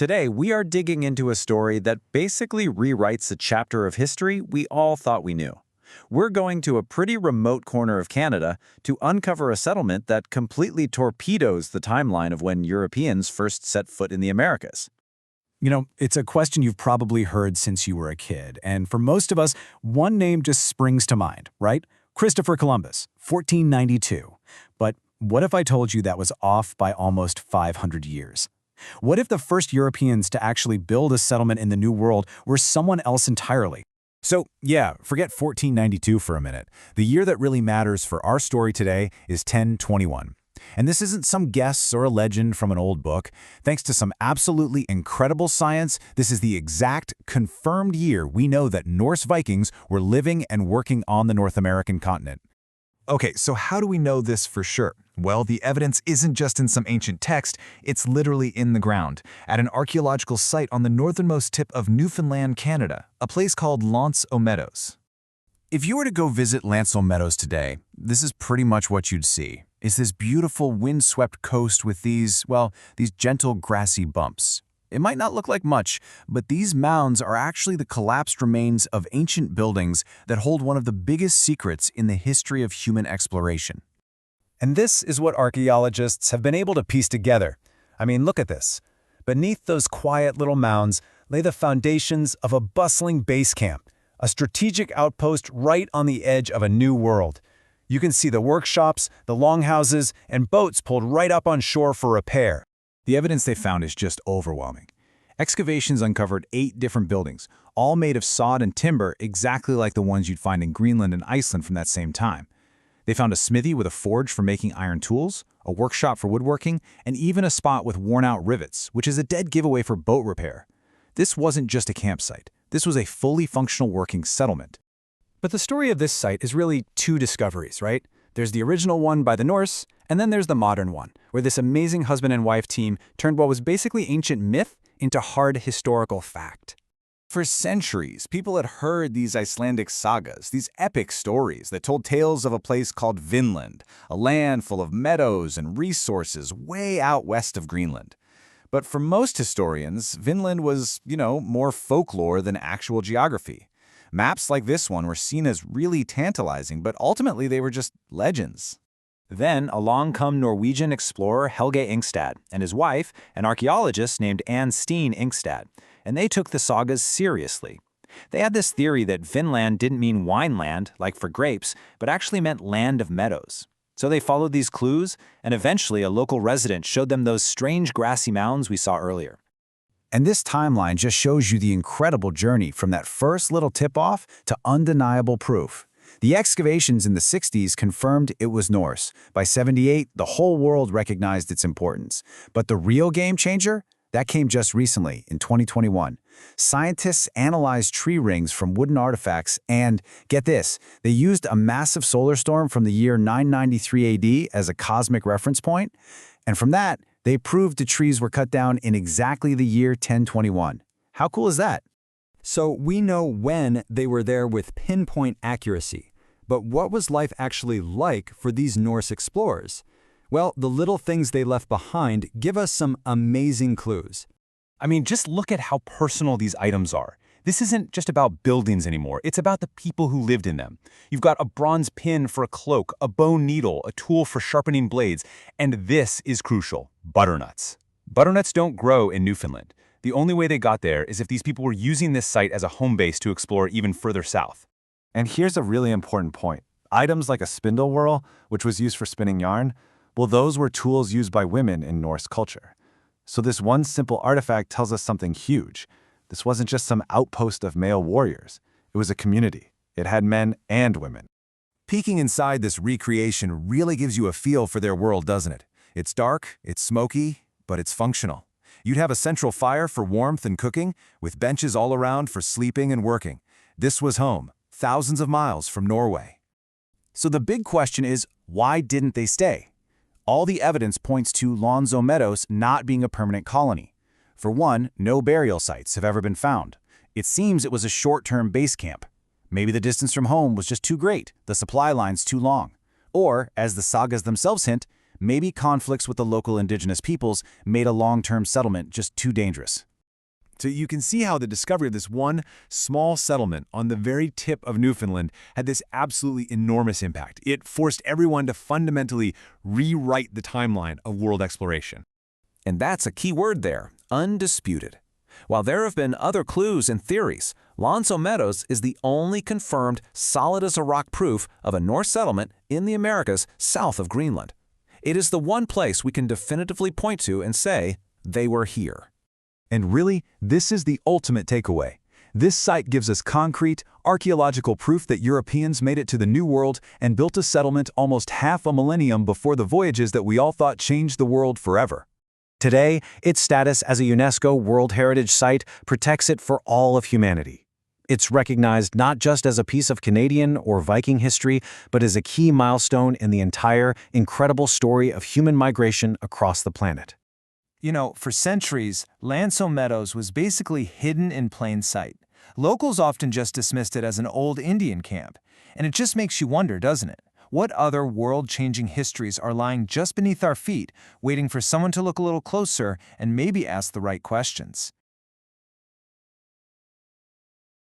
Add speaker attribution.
Speaker 1: Today, we are digging into a story that basically rewrites a chapter of history we all thought we knew. We're going to a pretty remote corner of Canada to uncover a settlement that completely torpedoes the timeline of when Europeans first set foot in the Americas.
Speaker 2: You know, it's a question you've probably heard since you were a kid, and for most of us, one name just springs to mind, right? Christopher Columbus, 1492. But what if I told you that was off by almost 500 years? What if the first Europeans to actually build a settlement in the New World were someone else entirely?
Speaker 3: So, yeah, forget 1492 for a minute. The year that really matters for our story today is 1021. And this isn't some guess or a legend from an old book. Thanks to some absolutely incredible science, this is the exact confirmed year we know that Norse Vikings were living and working on the North American continent. Okay, so how do we know this for sure? Well, the evidence isn't just in some ancient text, it's literally in the ground, at an archaeological site on the northernmost tip of Newfoundland, Canada, a place called aux Meadows. If you were to go visit aux Meadows today, this is pretty much what you'd see. It's this beautiful windswept coast with these gentle grassy bumps. It might not look like much, but these mounds are actually the collapsed remains of ancient buildings that hold one of the biggest secrets in the history of human exploration.
Speaker 2: And this is what archaeologists have been able to piece together. I mean, look at this. Beneath those quiet little mounds lay the foundations of a bustling base camp, a strategic outpost right on the edge of a new world. You can see the workshops, the longhouses, and boats pulled right up on shore for repair.
Speaker 3: The evidence they found is just overwhelming. Excavations uncovered 8 different buildings, all made of sod and timber exactly like the ones you'd find in Greenland and Iceland from that same time. They found a smithy with a forge for making iron tools, a workshop for woodworking, and even a spot with worn-out rivets, which is a dead giveaway for boat repair. This wasn't just a campsite. This was a fully functional working settlement.
Speaker 2: But the story of this site is really 2 discoveries, right? There's the original one by the Norse, and then there's the modern one, where this amazing husband and wife team turned what was basically ancient myth into hard historical fact.
Speaker 3: For centuries, people had heard these Icelandic sagas, these epic stories that told tales of a place called Vinland, a land full of meadows and resources way out west of Greenland. But for most historians, Vinland was, more folklore than actual geography. Maps like this one were seen as really tantalizing, but ultimately they were just legends.
Speaker 1: Then along come Norwegian explorer Helge Ingstad and his wife, an archaeologist named Stine Ingstad, and they took the sagas seriously. They had this theory that Vinland didn't mean wineland, like for grapes, but actually meant land of meadows. So they followed these clues, and eventually a local resident showed them those strange grassy mounds we saw earlier.
Speaker 2: And this timeline just shows you the incredible journey from that first little tip-off to undeniable proof. The excavations in the 60s confirmed it was Norse. By 78, the whole world recognized its importance. But the real game changer? That came just recently, in 2021. Scientists analyzed tree rings from wooden artifacts and, get this, they used a massive solar storm from the year 993 AD as a cosmic reference point. And from that, they proved the trees were cut down in exactly the year 1021. How cool is that?
Speaker 4: So we know when they were there with pinpoint accuracy. But what was life actually like for these Norse explorers? Well, the little things they left behind give us some amazing clues.
Speaker 5: I mean, just look at how personal these items are. This isn't just about buildings anymore. It's about the people who lived in them. You've got a bronze pin for a cloak, a bone needle, a tool for sharpening blades, and this is crucial, butternuts. Butternuts don't grow in Newfoundland. The only way they got there is if these people were using this site as a home base to explore even further south.
Speaker 6: And here's a really important point. Items like a spindle whorl, which was used for spinning yarn, well, those were tools used by women in Norse culture. So this one simple artifact tells us something huge. This wasn't just some outpost of male warriors. It was a community. It had men and women.
Speaker 3: Peeking inside this recreation really gives you a feel for their world, doesn't it? It's dark, it's smoky, but it's functional. You'd have a central fire for warmth and cooking, with benches all around for sleeping and working. This was home, thousands of miles from Norway.
Speaker 2: So the big question is, why didn't they stay? All the evidence points to aux Meadows not being a permanent colony. For one, no burial sites have ever been found. It seems it was a short-term base camp. Maybe the distance from home was just too great, the supply lines too long. Or, as the sagas themselves hint, maybe conflicts with the local indigenous peoples made a long-term settlement just too dangerous.
Speaker 5: So you can see how the discovery of this one small settlement on the very tip of Newfoundland had this absolutely enormous impact. It forced everyone to fundamentally rewrite the timeline of world exploration.
Speaker 1: And that's a key word there, undisputed. While there have been other clues and theories, aux Meadows is the only confirmed solid-as-a-rock proof of a Norse settlement in the Americas south of Greenland. It is the one place we can definitively point to and say, they were here.
Speaker 3: And really, this is the ultimate takeaway. This site gives us concrete, archaeological proof that Europeans made it to the New World and built a settlement almost half a millennium before the voyages that we all thought changed the world forever.
Speaker 2: Today, its status as a UNESCO World Heritage Site protects it for all of humanity. It's recognized not just as a piece of Canadian or Viking history, but as a key milestone in the entire, incredible story of human migration across the planet.
Speaker 7: You know, for centuries, aux Meadows was basically hidden in plain sight. Locals often just dismissed it as an old Indian camp. And it just makes you wonder, doesn't it? What other world-changing histories are lying just beneath our feet, waiting for someone to look a little closer and maybe ask the right questions?